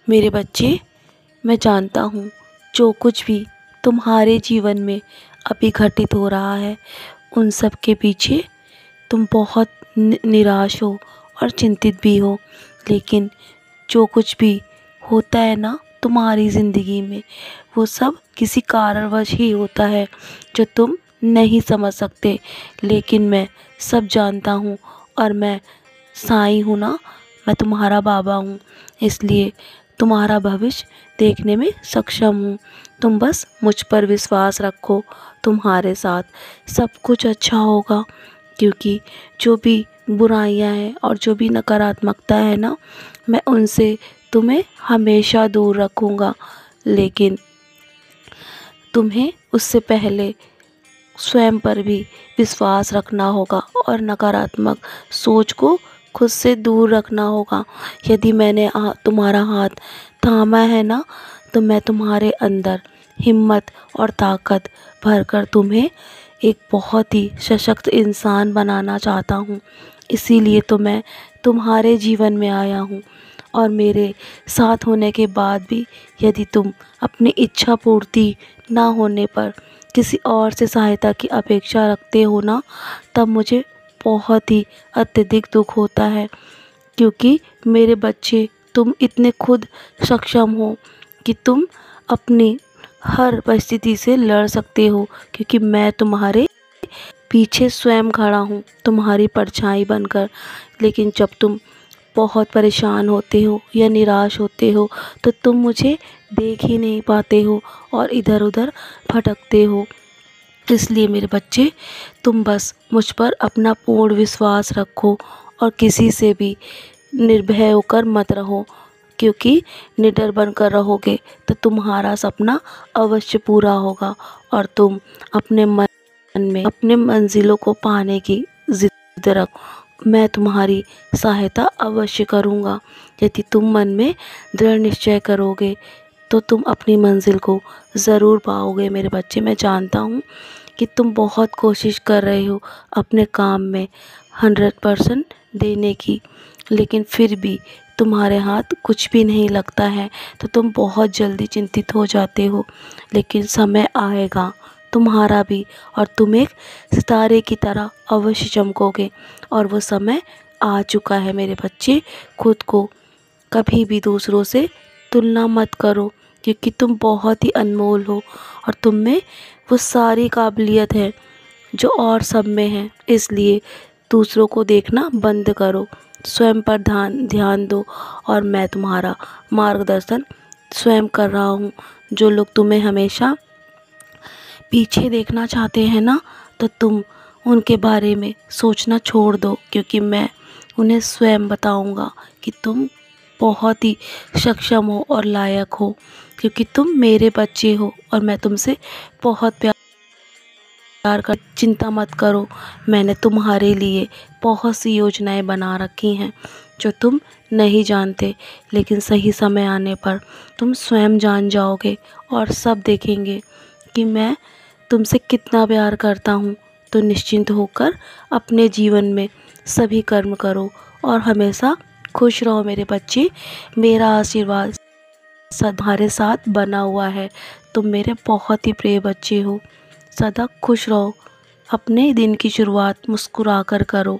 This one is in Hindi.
मेरे बच्चे, मैं जानता हूँ जो कुछ भी तुम्हारे जीवन में अभी घटित हो रहा है, उन सब के पीछे तुम बहुत निराश हो और चिंतित भी हो। लेकिन जो कुछ भी होता है ना तुम्हारी ज़िंदगी में, वो सब किसी कारणवश ही होता है जो तुम नहीं समझ सकते। लेकिन मैं सब जानता हूँ, और मैं साईं हूँ ना, मैं तुम्हारा बाबा हूँ, इसलिए तुम्हारा भविष्य देखने में सक्षम हूँ। तुम बस मुझ पर विश्वास रखो, तुम्हारे साथ सब कुछ अच्छा होगा। क्योंकि जो भी बुराइयां हैं और जो भी नकारात्मकता है ना, मैं उनसे तुम्हें हमेशा दूर रखूँगा। लेकिन तुम्हें उससे पहले स्वयं पर भी विश्वास रखना होगा और नकारात्मक सोच को खुद से दूर रखना होगा। यदि मैंने तुम्हारा हाथ थामा है ना, तो मैं तुम्हारे अंदर हिम्मत और ताकत भरकर तुम्हें एक बहुत ही सशक्त इंसान बनाना चाहता हूँ। इसीलिए तो मैं तुम्हारे जीवन में आया हूँ। और मेरे साथ होने के बाद भी यदि तुम अपनी इच्छा पूर्ति ना होने पर किसी और से सहायता की अपेक्षा रखते हो ना, तब मुझे बहुत ही अत्यधिक दुख होता है। क्योंकि मेरे बच्चे, तुम इतने खुद सक्षम हो कि तुम अपनी हर परिस्थिति से लड़ सकते हो। क्योंकि मैं तुम्हारे पीछे स्वयं खड़ा हूँ, तुम्हारी परछाई बनकर। लेकिन जब तुम बहुत परेशान होते हो या निराश होते हो, तो तुम मुझे देख ही नहीं पाते हो और इधर उधर भटकते हो। इसलिए मेरे बच्चे, तुम बस मुझ पर अपना पूर्ण विश्वास रखो और किसी से भी निर्भय होकर मत रहो। क्योंकि निडर बनकर रहोगे तो तुम्हारा सपना अवश्य पूरा होगा और तुम अपने मन में अपने मंजिलों को पाने की जिद रखो। मैं तुम्हारी सहायता अवश्य करूँगा। यदि तुम मन में दृढ़ निश्चय करोगे तो तुम अपनी मंजिल को ज़रूर पाओगे। मेरे बच्चे, मैं जानता हूँ कि तुम बहुत कोशिश कर रहे हो अपने काम में 100% देने की, लेकिन फिर भी तुम्हारे हाथ कुछ भी नहीं लगता है, तो तुम बहुत जल्दी चिंतित हो जाते हो। लेकिन समय आएगा तुम्हारा भी, और तुम एक सितारे की तरह अवश्य चमकोगे। और वो समय आ चुका है मेरे बच्चे। खुद को कभी भी दूसरों से तुलना मत करो, क्योंकि तुम बहुत ही अनमोल हो और तुम में वो सारी काबिलियत है जो और सब में है। इसलिए दूसरों को देखना बंद करो, स्वयं पर ध्यान दो। और मैं तुम्हारा मार्गदर्शन स्वयं कर रहा हूँ। जो लोग तुम्हें हमेशा पीछे देखना चाहते हैं ना, तो तुम उनके बारे में सोचना छोड़ दो, क्योंकि मैं उन्हें स्वयं बताऊंगा कि तुम बहुत ही सक्षम हो और लायक हो। क्योंकि तुम मेरे बच्चे हो और मैं तुमसे बहुत प्यार कर। चिंता मत करो, मैंने तुम्हारे लिए बहुत सी योजनाएं बना रखी हैं जो तुम नहीं जानते। लेकिन सही समय आने पर तुम स्वयं जान जाओगे और सब देखेंगे कि मैं तुमसे कितना प्यार करता हूँ। तो निश्चिंत होकर अपने जीवन में सभी कर्म करो और हमेशा खुश रहो मेरे बच्चे। मेरा आशीर्वाद सदा तुम्हारे साथ बना हुआ है। तुम मेरे बहुत ही प्रिय बच्चे हो। सदा खुश रहो, अपने दिन की शुरुआत मुस्कुरा कर करो।